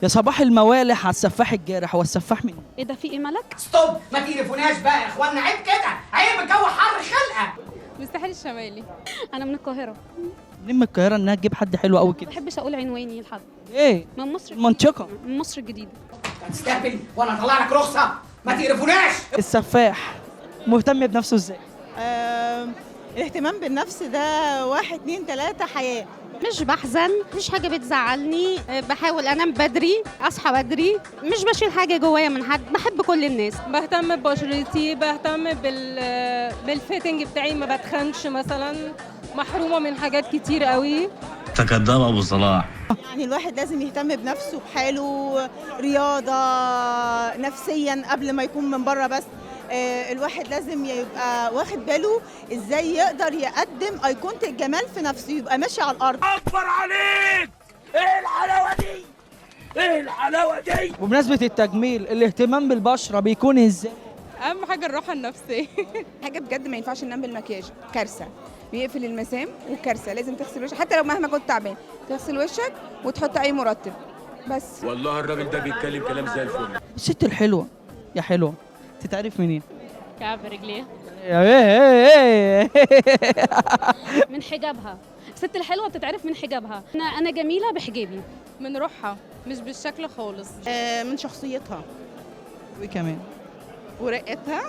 يا صباح الموالح على السفاح الجارح، هو السفاح مين؟ ايه ده، في ايه مالك؟ ستوب، ما تقرفوناش بقى يا اخوانا، عيب كده، عيب، الجو حر خلقه. الساحل الشمالي. انا من القاهره. منين من القاهره انها تجيب حد حلو قوي ما كده؟ بحبش اقول عنواني لحد. ايه؟ من مصر المنطقه. من مصر الجديدة. هتستهبل وانا اطلع لك رخصه؟ ما تقرفوناش. السفاح مهتم بنفسه ازاي؟ الاهتمام بالنفس ده 1 2 3 حياة. مش بحزن، مش حاجة بتزعلني، بحاول انام بدري، اصحى بدري، مش بشيل حاجة جوايا من حد، بحب كل الناس. بهتم ببشرتي، بهتم بالفيتنج بتاعي، ما بتخنش مثلا، محرومة من حاجات كتير قوي. تقدم ابو صلاح. يعني الواحد لازم يهتم بنفسه، بحاله، رياضة، نفسيا قبل ما يكون من بره بس. الواحد لازم يبقى واخد باله ازاي يقدر يقدم ايقونة الجمال في نفسه، يبقى ماشي على الارض. اكبر عليك، ايه الحلاوه دي، ايه الحلاوه دي. بمناسبه التجميل، الاهتمام بالبشره بيكون ازاي؟ أهم حاجة الراحة النفسية. حاجه بجد ما ينفعش ننام بالمكياج، كارثه، بيقفل المسام وكارثه. لازم تغسل وشك حتى لو مهما كنت تعبان، تغسل وشك وتحط اي مرطب بس. والله الراجل ده بيتكلم كلام زي الفل. الست الحلوه يا حلوه تتعرف منين؟ كعب رجليه. من حجابها. الست الحلوة بتتعرف من حجابها. انا جميلة بحجابي. من روحها، مش بالشكل خالص. من شخصيتها وكمان ورقتها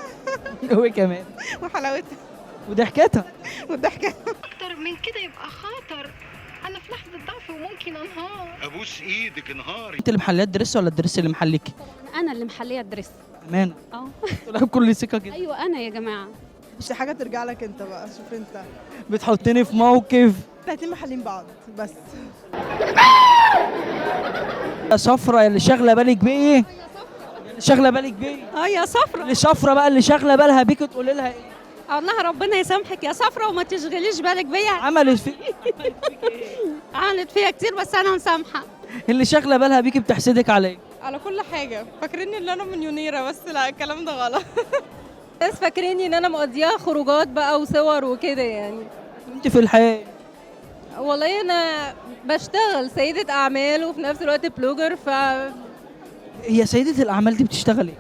وكمان وحلاوتها وضحكتها والضحكة. اكتر من كده يبقى خطر. انا في لحظه ضعف وممكن انهار. ابوس ايدك انهاري. انت اللي محليه الدرس ولا الدرس اللي محليكي؟ انا اللي محلية الدرس. امانه. اه. لا بكل ثقه كده. ايوه انا يا جماعة. مش حاجة ترجع لك انت بقى، شوف انت. بتحطني في موقف. احنا الاتنين محلين بعض بس. يا صفرة يا اللي شاغله بالك بيه، اللي شاغله بالك بيه، يا صفرة. اللي صفرة بقى اللي شاغله بالها بيك تقولي لها ايه؟ الله ربنا يسامحك يا صفرة وما تشغليش بالك بيا. عملت فيك عملت فيها كتير بس انا مسامحة. اللي شاغله بالها بيكي بتحسدك على ايه؟ على كل حاجة فاكريني ان انا مليونيرة، بس لا، الكلام ده غلط. ناس فاكريني ان انا مقضيها خروجات بقى وصور وكده يعني. انت في الحياه والله انا بشتغل سيدة اعمال وفي نفس الوقت بلوجر. هي سيدة الاعمال دي بتشتغل ايه؟